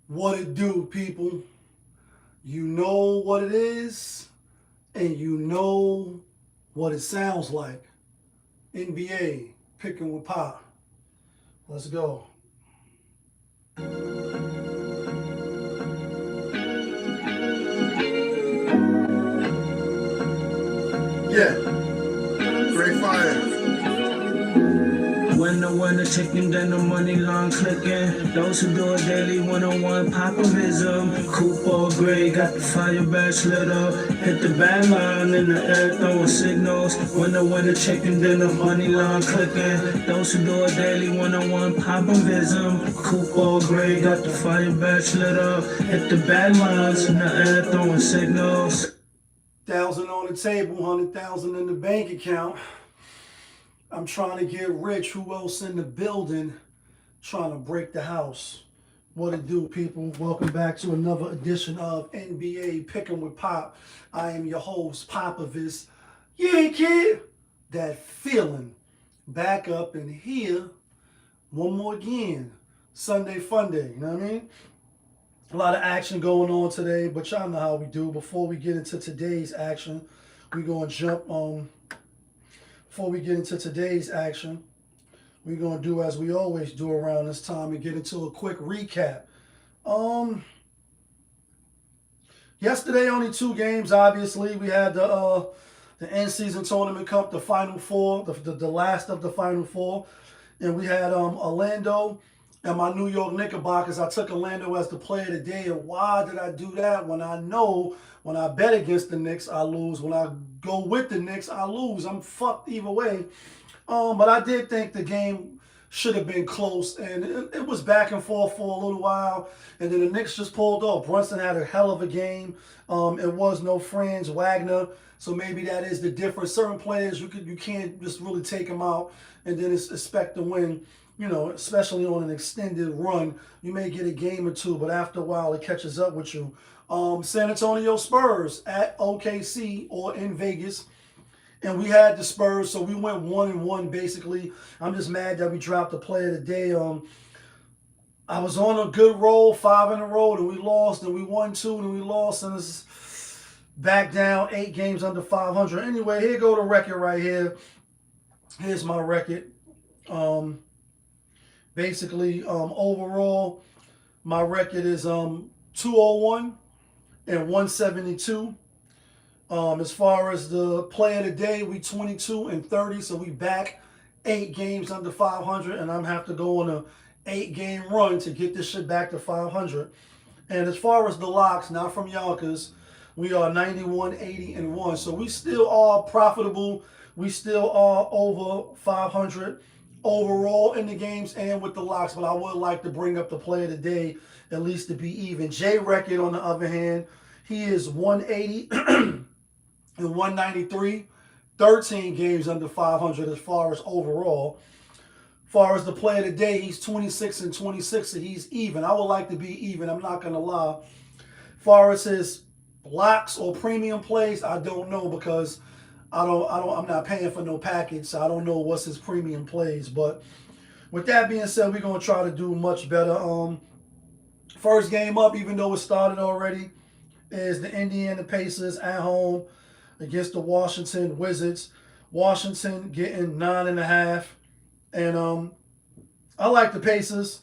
What it do, people? You know what it is, and you know what it sounds like. NBA picking with Pop. Let's go. Yeah, great fire. When the winner chicken, then the money long clicking. Those who do it daily, one-on-one popovism. Coupe or gray, got the fire badge lit up. Hit the bad line in the air, throwing signals. When the winner chicken, then the money long clicking. Those who do it daily, one-on-one popovism. Coupe or gray, got the fire badge lit up. Hit the bad lines in the air, throwing signals. 1,000 on the table, 100,000 in the bank account. I'm trying to get rich. Who else in the building? Trying to break the house. What it do, people? Welcome back to another edition of NBA Picking with Pop. I am your host, Popovich. Yeah, kid. That feeling. Back up in here. One more again. Sunday fun day. You know what I mean? A lot of action going on today, but y'all know how we do. Before we get into today's action, we're going to jump on. Before we get into today's action, we're going to do as we always do around this time and get into a quick recap. Um, Yesterday, only two games, obviously. We had the end-season tournament cup, the Final Four, the last of the Final Four. And we had Orlando and my New York Knickerbockers. I took Orlando as the player of the day. And why did I do that when I know when I bet against the Knicks, I lose. When I go with the Knicks, I lose. I'm fucked either way. But I did think the game should have been close, and it was back and forth for a little while, and then the Knicks just pulled off. Brunson had a hell of a game. It was no Franz Wagner, so maybe that is the difference. Certain players you can't just really take them out and then expect to win. You know, especially on an extended run, you may get a game or two, but after a while it catches up with you. San Antonio Spurs at OKC or in Vegas. And we had the Spurs, so we went 1-1 basically. I'm just mad that we dropped the play of the day. I was on a good roll, 5 in a row, and we lost, and we won 2, and we lost, and it's back down 8 games under 500. Anyway, here go the record right here. Here's my record. Basically, overall, my record is 201 and 172. As far as the play of the day, we 22 and 30, so we back 8 games under 500, and I'm have to go on a 8-game run to get this shit back to 500. And as far as the locks, not from Yonkers, we are 91, 80, and 1. So we still are profitable. We still are over 500 overall in the games and with the locks, but I would like to bring up the play of the day, at least to be even. JaY record, on the other hand, he is 180 and 193, 13 games under 500 as far as overall. As far as the play of the day, he's 26 and 26, so he's even. I would like to be even, I'm not going to lie. As far as his locks or premium plays, I don't know because I'm not paying for no package, so I don't know what's his premium plays. But with that being said, we're going to try to do much better. First game up, even though it started already, is the Indiana Pacers at home against the Washington Wizards. Washington getting 9.5. And I like the Pacers.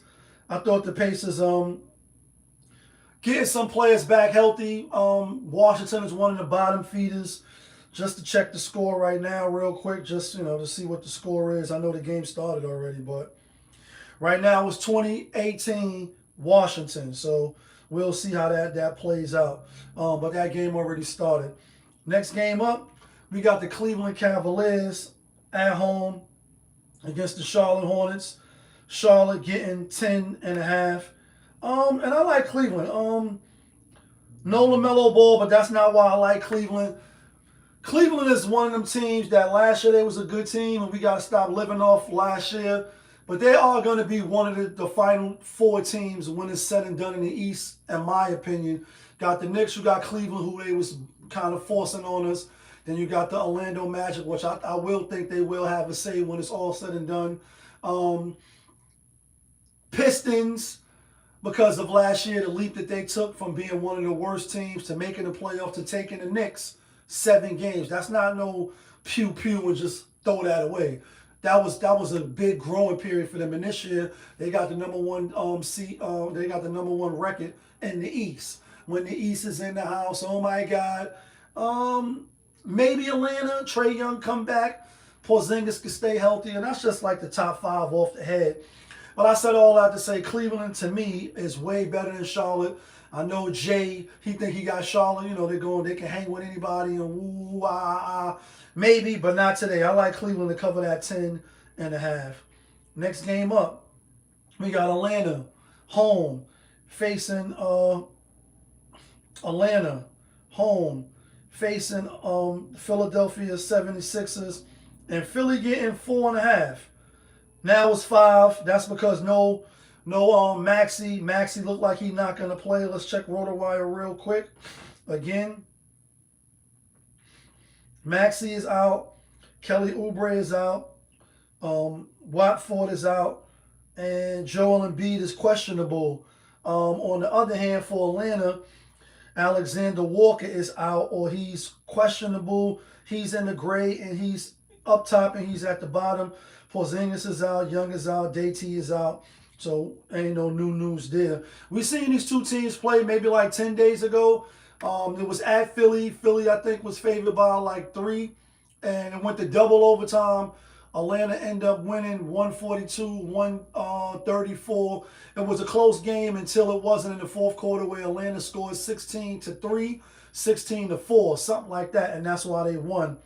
I thought the Pacers getting some players back healthy. Washington is one of the bottom feeders. Just to check the score right now real quick, just to see what the score is. I know the game started already, but right now it's 2018 Washington. So we'll see how that plays out. But that game already started. Next game up, we got the Cleveland Cavaliers at home against the Charlotte Hornets. Charlotte getting 10.5. And I like Cleveland. No LaMelo Ball, but that's not why I like Cleveland. Cleveland is one of them teams that last year they was a good team, and we got to stop living off last year. But they are going to be one of the final 4 teams when it's said and done in the East, in my opinion. Got the Knicks, you got Cleveland, who they was kind of forcing on us. Then you got the Orlando Magic, which I will think they will have a say when it's all said and done. Pistons, because of last year, the leap that they took from being one of the worst teams to making the playoff to taking the Knicks 7 games. That's not no pew pew and just throw that away. That was a big growing period for them. And this year they got the number one seat. They got the number one record in the East. When the East is in the house, oh my God. Maybe Atlanta, Trae Young come back, Porzingis can stay healthy, and that's just like the top 5 off the head. But I said all that to say Cleveland to me is way better than Charlotte. I know JaY, he think he got Charlotte. You know, they can hang with anybody and woo, ah. Maybe, but not today. I like Cleveland to cover that 10.5. Next game up, we got Atlanta, home, facing Atlanta, home, facing Philadelphia 76ers, and Philly getting 4.5. Now it's 5. That's because no Maxey. Maxey looked like he's not gonna play. Let's check RotoWire real quick. Again, Maxey is out. Kelly Oubre is out. Watford is out, and Joel Embiid is questionable. On the other hand, for Atlanta, Alexander Walker is out, or he's questionable. He's in the gray, and he's up top, and he's at the bottom. Porzingis is out, Young is out, Day-T is out. So ain't no new news there. We seen these two teams play maybe like 10 days ago. It was at Philly. Philly, I think, was favored by like 3. And it went to double overtime. Atlanta ended up winning 142-134. It was a close game until it wasn't in the fourth quarter, where Atlanta scored 16-3, 16-4, something like that. And that's why they won.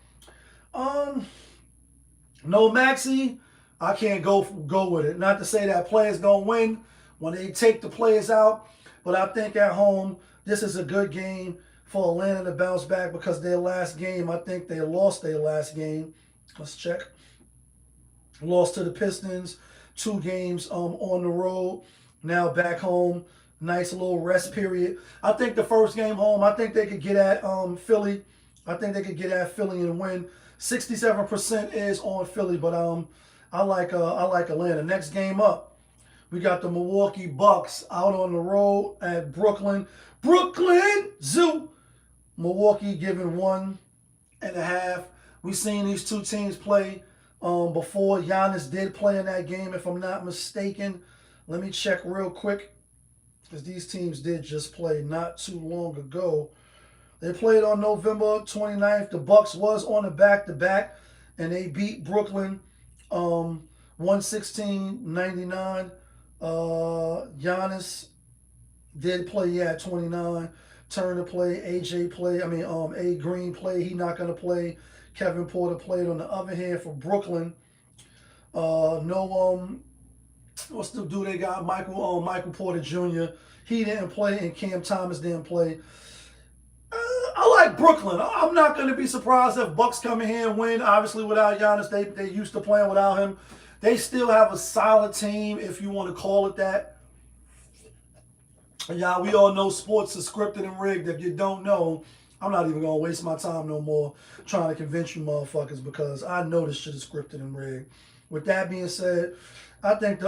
No Maxey, I can't go with it. Not to say that players gonna win when they take the players out, but I think at home this is a good game for Atlanta to bounce back, because their last game, I think they lost their last game. Let's check. Lost to the Pistons, 2 games on the road. Now back home, nice little rest period. I think the first game home, I think they could get at Philly. I think they could get at Philly and win. 67% is on Philly, but I like Atlanta. Next game up, we got the Milwaukee Bucks out on the road at Brooklyn. Brooklyn Zoo. Milwaukee giving 1.5. We seen these two teams play before. Giannis did play in that game, if I'm not mistaken. Let me check real quick, because these teams did just play not too long ago. They played on November 29th. The Bucks was on a back-to-back, and they beat Brooklyn 116-99. Giannis did play, 29. Turner play, AJ play. A Green play. He not going to play. Kevin Porter played. On the other hand, for Brooklyn, what's the dude they got? Michael Porter Jr. He didn't play, and Cam Thomas didn't play. I like Brooklyn. I'm not going to be surprised if Bucks come in here and win. Obviously, without Giannis, they used to playing without him. They still have a solid team, if you want to call it that. Yeah, we all know sports is scripted and rigged. If you don't know, I'm not even going to waste my time no more trying to convince you motherfuckers, because I know this shit is scripted and rigged. With that being said, I think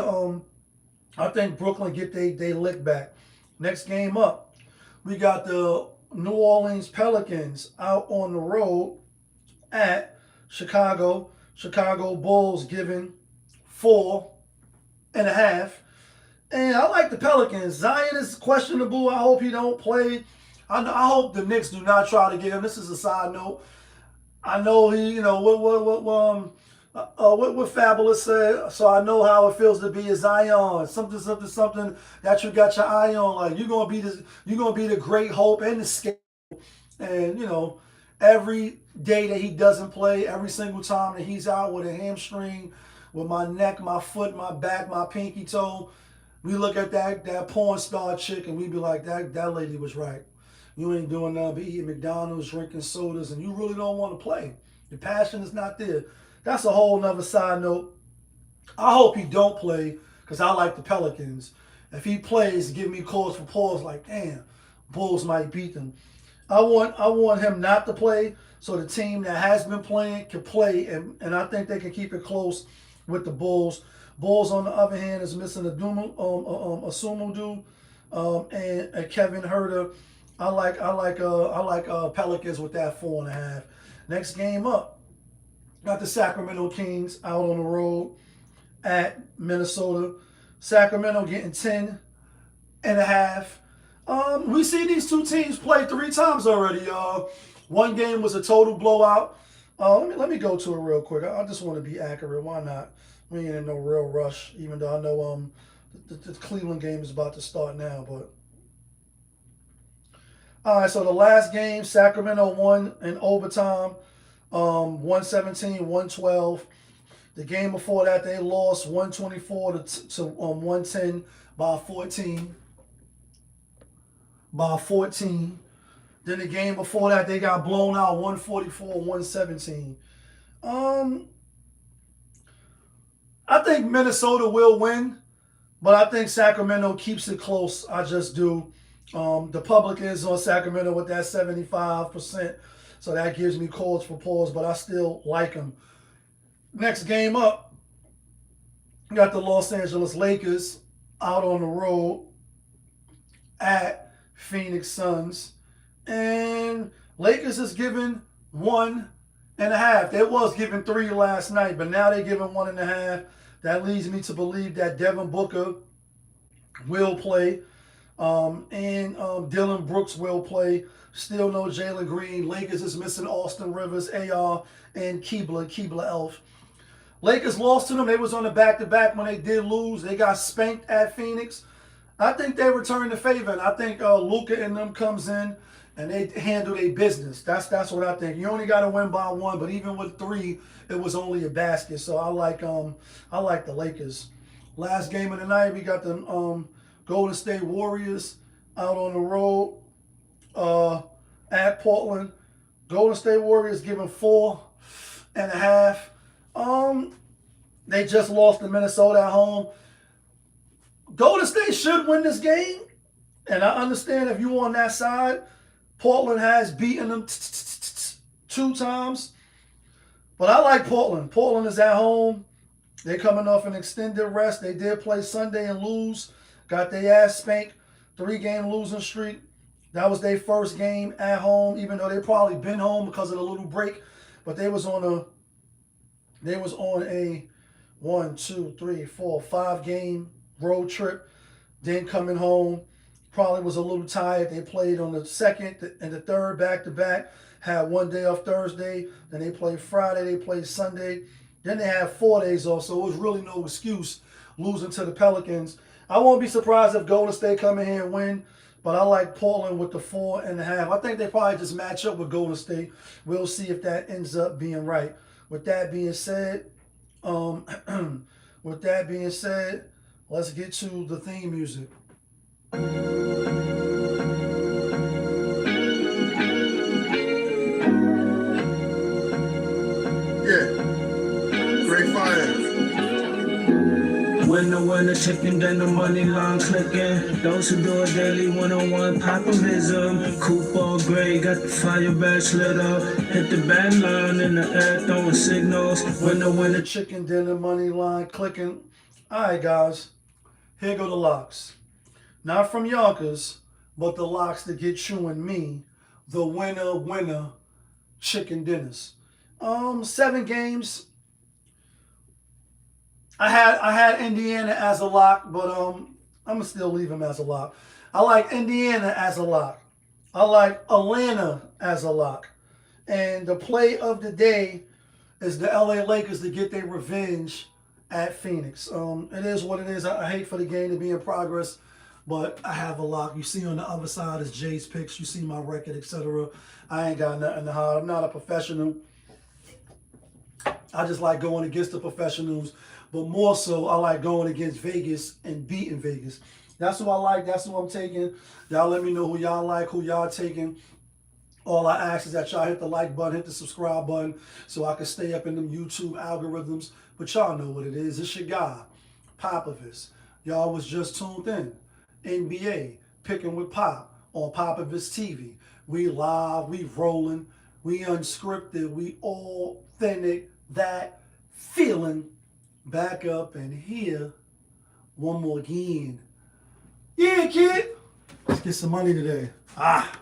Brooklyn get they lick back. Next game up, we got the New Orleans Pelicans out on the road at Chicago. Chicago Bulls giving 4.5. And I like the Pelicans. Zion is questionable. I hope he don't play. I hope the Knicks do not try to get him. This is a side note. I know he, what Fabulous said. So I know how it feels to be a Zion. Something that you got your eye on. Like you're gonna be the great hope and the scapegoat. And every day that he doesn't play, every single time that he's out with a hamstring, with my neck, my foot, my back, my pinky toe, we look at that porn star chick and we be like, that lady was right. You ain't doing nothing but eating McDonald's, drinking sodas, and you really don't want to play. Your passion is not there. That's a whole nother side note. I hope he don't play, because I like the Pelicans. If he plays, give me cause for pause, like, damn, Bulls might beat them. I want him not to play, so the team that has been playing can play, and I think they can keep it close with the Bulls. Bulls, on the other hand, is missing a Sumudu. and Kevin Herter. I like Pelicans with that 4.5. Next game up, got the Sacramento Kings out on the road at Minnesota. Sacramento getting 10.5. We see these two teams play 3 times already. One game was a total blowout. Let me go to it real quick. I just want to be accurate. Why not? We ain't in no real rush, even though I know the Cleveland game is about to start now. But all right, so the last game, Sacramento won in overtime, 117-112. The game before that, they lost 124 to 110 by 14. By 14. Then the game before that, they got blown out 144-117. I think Minnesota will win, but I think Sacramento keeps it close. I just do. The public is on Sacramento with that 75%, so that gives me cause for pause, but I still like them. Next game up, got the Los Angeles Lakers out on the road at Phoenix Suns. And Lakers is giving 1.5. They was giving 3 last night, but now they're giving 1.5. That leads me to believe that Devin Booker will play. And Dylan Brooks will play. Still no Jalen Green. Lakers is missing Austin Rivers, AR, and Keebler Elf. Lakers lost to them. They was on the back-to-back when they did lose. They got spanked at Phoenix. I think they return the favor, and I think Luka and them comes in and they handle their business. That's what I think. You only got to win by 1, but even with 3, it was only a basket. So I like the Lakers. Last game of the night, we got the Golden State Warriors out on the road at Portland. Golden State Warriors giving 4.5. They just lost to Minnesota at home. Golden State should win this game, and I understand if you're on that side. Portland has beaten them 2 times, but I like Portland. Portland is at home. They're coming off an extended rest. They did play Sunday and lose. Got their ass spanked. 3-game losing streak. That was their first game at home, even though they probably been home because of the little break. But they was on a 5-game road trip. Then coming home, probably was a little tired. They played on the 2nd and the 3rd back-to-back. Had 1 day off Thursday. Then they played Friday. They played Sunday. Then they had 4 days off, so it was really no excuse losing to the Pelicans. I won't be surprised if Golden State come in here and win, but I like Portland with the 4.5. I think they probably just match up with Golden State. We'll see if that ends up being right. With that being said, let's get to the theme music. Great fire. Winner, chicken, then the money line clicking. Those who do it daily, 101 popovism. Coupe all gray, got the fire badge lit up. Hit the bad line in the air, throwing signals. Winner, Chicken dinner, money line clicking. All right, guys. Here go the locks. Not from Yonkers, but the locks that get you and me the winner chicken dinners. 7 games. I had Indiana as a lock, but I'm gonna still leave him as a lock. I like Indiana as a lock. I like Atlanta as a lock. And the play of the day is the LA Lakers to get their revenge at Phoenix. It is what it is. I hate for the game to be in progress, but I have a lock. You see on the other side is Jay's picks. You see my record, etc. I ain't got nothing to hide. I'm not a professional. I just like going against the professionals, but more so I like going against Vegas and beating Vegas. That's who I like. That's who I'm taking. Y'all let me know who y'all like, who y'all taking. All I ask is that y'all hit the like button, hit the subscribe button, so I can stay up in them YouTube algorithms. But y'all know what it is. It's your guy, Popovich. Y'all was just tuned in. NBA, Picking with Pop on Popovich TV. We live, we rolling, we unscripted, we authentic, that feeling. Back up and here one more again. Yeah, kid. Let's get some money today. Ah.